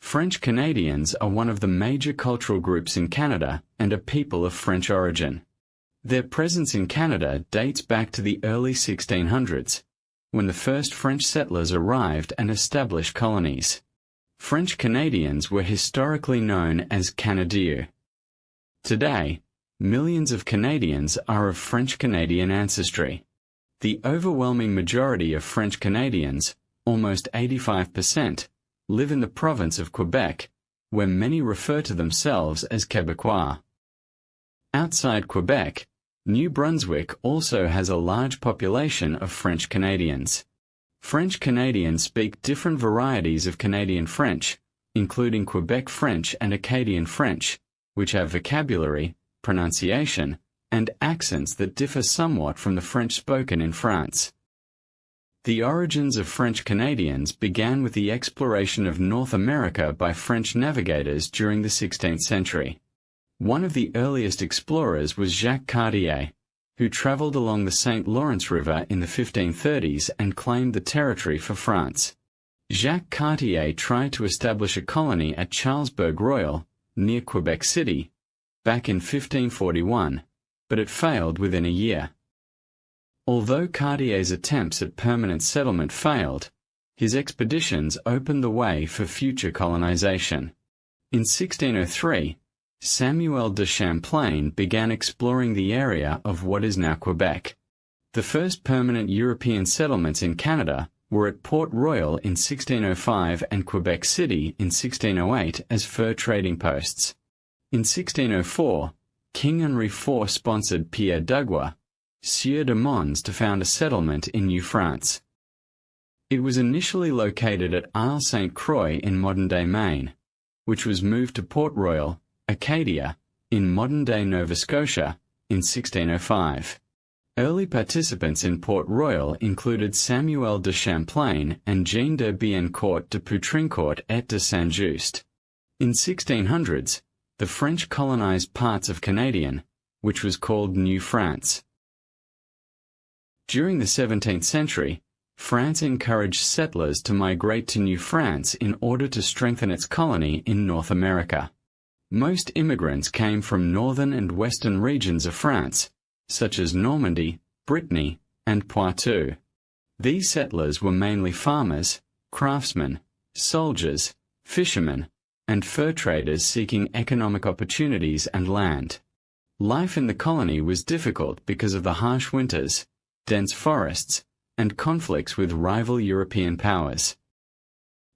French Canadians are one of the major cultural groups in Canada and are people of French origin. Their presence in Canada dates back to the early 1600s, when the first French settlers arrived and established colonies. French Canadians were historically known as Canadiens. Today, millions of Canadians are of French Canadian ancestry. The overwhelming majority of French Canadians, almost 85%, live in the province of Quebec, where many refer to themselves as Québécois. Outside Quebec, New Brunswick also has a large population of French Canadians. French Canadians speak different varieties of Canadian French, including Quebec French and Acadian French, which have vocabulary, pronunciation, and accents that differ somewhat from the French spoken in France. The origins of French Canadians began with the exploration of North America by French navigators during the 16th century. One of the earliest explorers was Jacques Cartier, who traveled along the St. Lawrence River in the 1530s and claimed the territory for France. Jacques Cartier tried to establish a colony at Charlesbourg Royal, near Quebec City, back in 1541, but it failed within a year. Although Cartier's attempts at permanent settlement failed, his expeditions opened the way for future colonization. In 1603, Samuel de Champlain began exploring the area of what is now Quebec. The first permanent European settlements in Canada were at Port Royal in 1605 and Quebec City in 1608 as fur trading posts. In 1604, King Henry IV sponsored Pierre Dugua, Sieur de Mons, to found a settlement in New France. It was initially located at Isle St. Croix in modern-day Maine, which was moved to Port Royal, Acadia, in modern-day Nova Scotia, in 1605. Early participants in Port Royal included Samuel de Champlain and Jean de Biencourt de Poutrincourt et de Saint-Just. In 1600s, the French colonized parts of Canadian, which was called New France. During the 17th century, France encouraged settlers to migrate to New France in order to strengthen its colony in North America. Most immigrants came from northern and western regions of France, such as Normandy, Brittany, and Poitou. These settlers were mainly farmers, craftsmen, soldiers, fishermen, and fur traders seeking economic opportunities and land. Life in the colony was difficult because of the harsh winters, dense forests, and conflicts with rival European powers.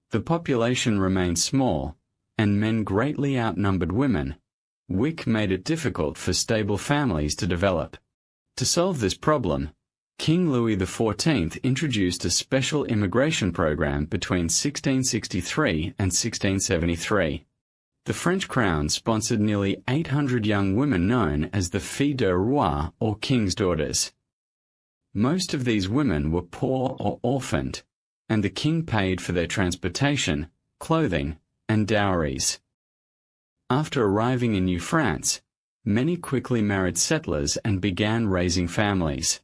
The population remained small, and men greatly outnumbered women, which made it difficult for stable families to develop. To solve this problem, King Louis XIV introduced a special immigration program between 1663 and 1673. The French crown sponsored nearly 800 young women known as the filles de roi, or king's daughters. Most of these women were poor or orphaned, and the king paid for their transportation, clothing, and dowries. After arriving in New France, many quickly married settlers and began raising families.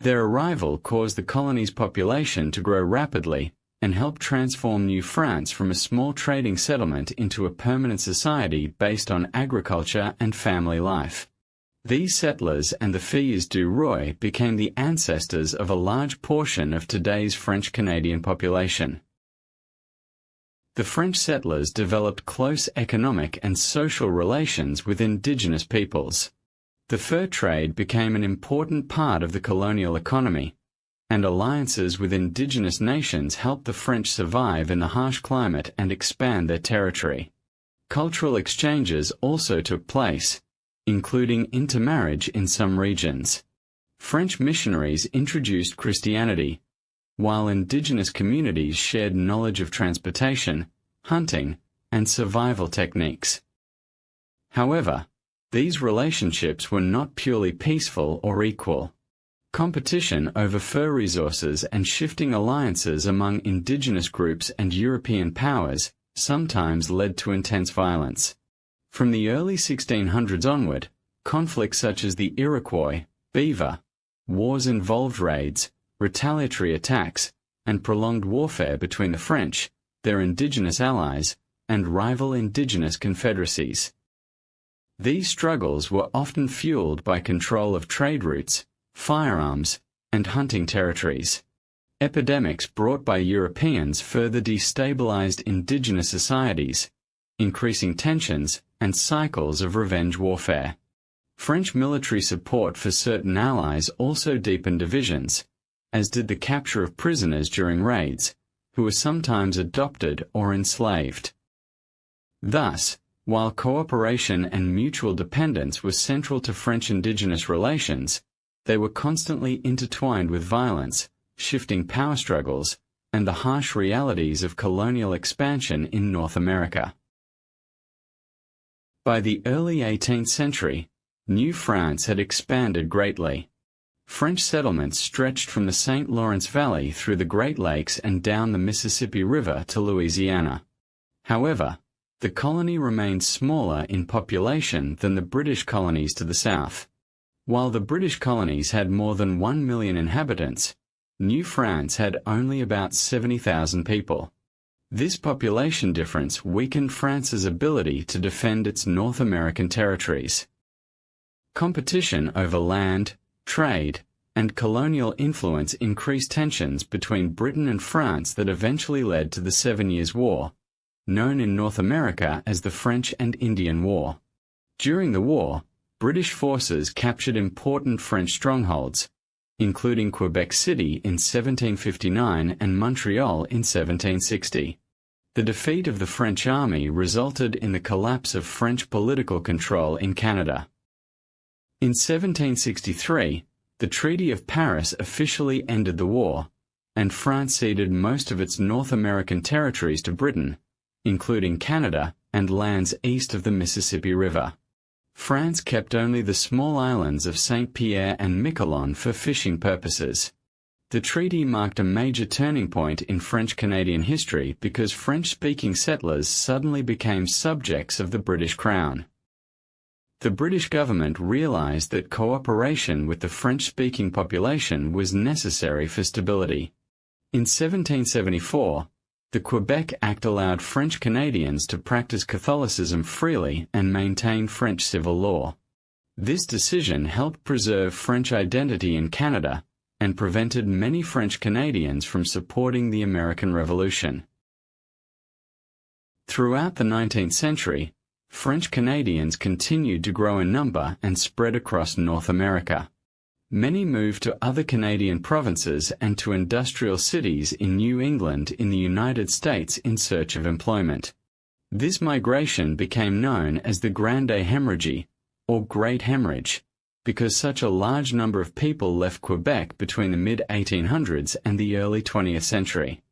Their arrival caused the colony's population to grow rapidly and helped transform New France from a small trading settlement into a permanent society based on agriculture and family life. These settlers and the filles du roi became the ancestors of a large portion of today's French Canadian population. The French settlers developed close economic and social relations with indigenous peoples. The fur trade became an important part of the colonial economy, and alliances with indigenous nations helped the French survive in the harsh climate and expand their territory. Cultural exchanges also took place, including intermarriage in some regions. French missionaries introduced Christianity, while indigenous communities shared knowledge of transportation, hunting, and survival techniques. However, these relationships were not purely peaceful or equal. Competition over fur resources and shifting alliances among indigenous groups and European powers sometimes led to intense violence. From the early 1600s onward, conflicts such as the Iroquois, Beaver, wars involved raids, retaliatory attacks, and prolonged warfare between the French, their indigenous allies, and rival indigenous confederacies. These struggles were often fueled by control of trade routes, firearms, and hunting territories. Epidemics brought by Europeans further destabilized indigenous societies, increasing tensions and cycles of revenge warfare. French military support for certain allies also deepened divisions, as did the capture of prisoners during raids, who were sometimes adopted or enslaved. Thus, while cooperation and mutual dependence were central to French indigenous relations, they were constantly intertwined with violence, shifting power struggles, and the harsh realities of colonial expansion in North America. By the early 18th century, New France had expanded greatly. French settlements stretched from the St. Lawrence Valley through the Great Lakes and down the Mississippi River to Louisiana. However, the colony remained smaller in population than the British colonies to the south. While the British colonies had more than 1 million inhabitants, New France had only about 70,000 people. This population difference weakened France's ability to defend its North American territories. Competition over land, trade, and colonial influence increased tensions between Britain and France that eventually led to the 7 Years' War, known in North America as the French and Indian War. During the war, British forces captured important French strongholds, including Quebec City in 1759 and Montreal in 1760. The defeat of the French army resulted in the collapse of French political control in Canada. In 1763, the Treaty of Paris officially ended the war, and France ceded most of its North American territories to Britain, including Canada and lands east of the Mississippi River. France kept only the small islands of Saint Pierre and Miquelon for fishing purposes. The treaty marked a major turning point in French Canadian history because French-speaking settlers suddenly became subjects of the British Crown. The British government realized that cooperation with the French-speaking population was necessary for stability. In 1774, the Quebec Act allowed French Canadians to practice Catholicism freely and maintain French civil law. This decision helped preserve French identity in Canada and prevented many French Canadians from supporting the American Revolution. Throughout the 19th century, French Canadians continued to grow in number and spread across North America. Many moved to other Canadian provinces and to industrial cities in New England in the United States in search of employment. This migration became known as the Grande Hemorrhage, or Great Hemorrhage, because such a large number of people left Quebec between the mid-1800s and the early 20th century.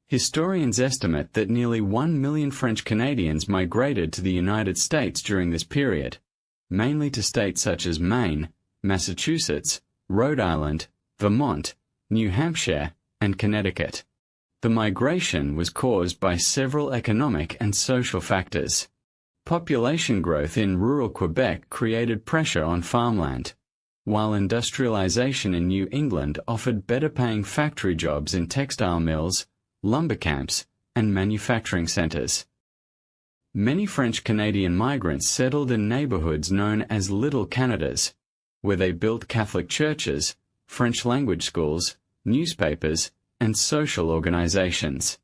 Historians estimate that nearly 1 million French Canadians migrated to the United States during this period, mainly to states such as Maine, Massachusetts, Rhode Island, Vermont, New Hampshire, and Connecticut. The migration was caused by several economic and social factors. Population growth in rural Quebec created pressure on farmland, while industrialization in New England offered better-paying factory jobs in textile mills, lumber camps, and manufacturing centers. Many French Canadian migrants settled in neighborhoods known as Little Canadas, where they built Catholic churches, French language schools, newspapers, and social organizations.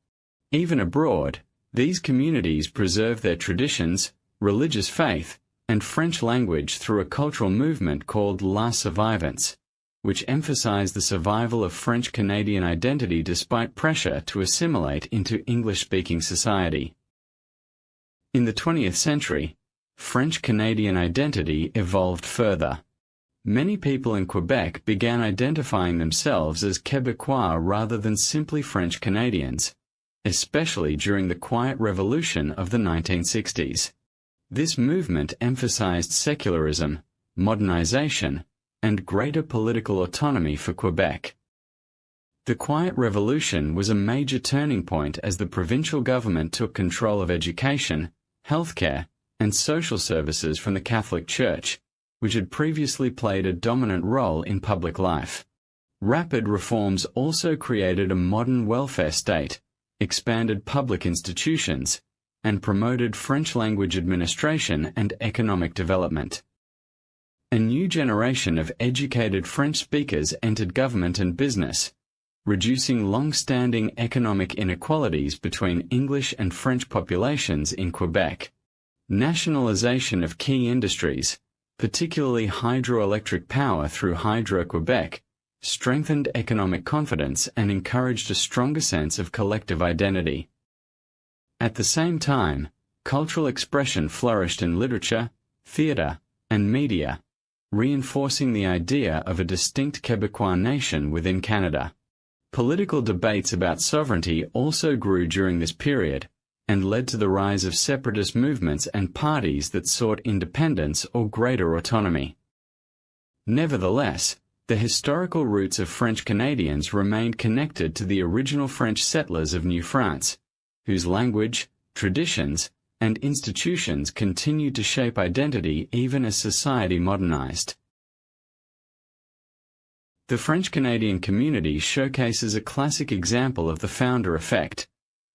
Even abroad, these communities preserved their traditions, religious faith, and French language through a cultural movement called La Survivance, which emphasized the survival of French Canadian identity despite pressure to assimilate into English-speaking society. In the 20th century, French Canadian identity evolved further. Many people in Quebec began identifying themselves as Québécois rather than simply French Canadians, especially during the Quiet Revolution of the 1960s. This movement emphasized secularism, modernization, and greater political autonomy for Quebec. The Quiet Revolution was a major turning point as the provincial government took control of education, healthcare, and social services from the Catholic Church, which had previously played a dominant role in public life. Rapid reforms also created a modern welfare state, expanded public institutions, and promoted French language administration and economic development. A new generation of educated French speakers entered government and business, reducing long-standing economic inequalities between English and French populations in Quebec. Nationalization of key industries, particularly hydroelectric power through Hydro-Quebec, strengthened economic confidence and encouraged a stronger sense of collective identity. At the same time, cultural expression flourished in literature, theatre, and media, reinforcing the idea of a distinct Quebecois nation within Canada. Political debates about sovereignty also grew during this period, and led to the rise of separatist movements and parties that sought independence or greater autonomy. Nevertheless, the historical roots of French Canadians remained connected to the original French settlers of New France, whose language, traditions, and institutions continued to shape identity even as society modernized. The French Canadian community showcases a classic example of the founder effect,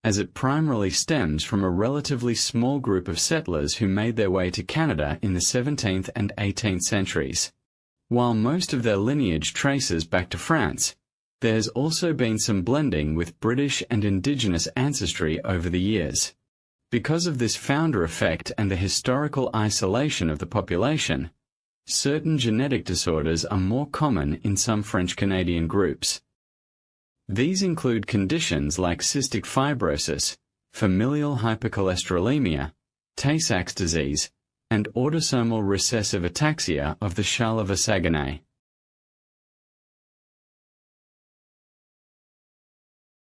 as it primarily stems from a relatively small group of settlers who made their way to Canada in the 17th and 18th centuries. While most of their lineage traces back to France, there's also been some blending with British and Indigenous ancestry over the years. Because of this founder effect and the historical isolation of the population, certain genetic disorders are more common in some French Canadian groups. These include conditions like cystic fibrosis, familial hypercholesterolemia, Tay-Sachs disease, and autosomal recessive ataxia of the Charlevoix-Saguenay.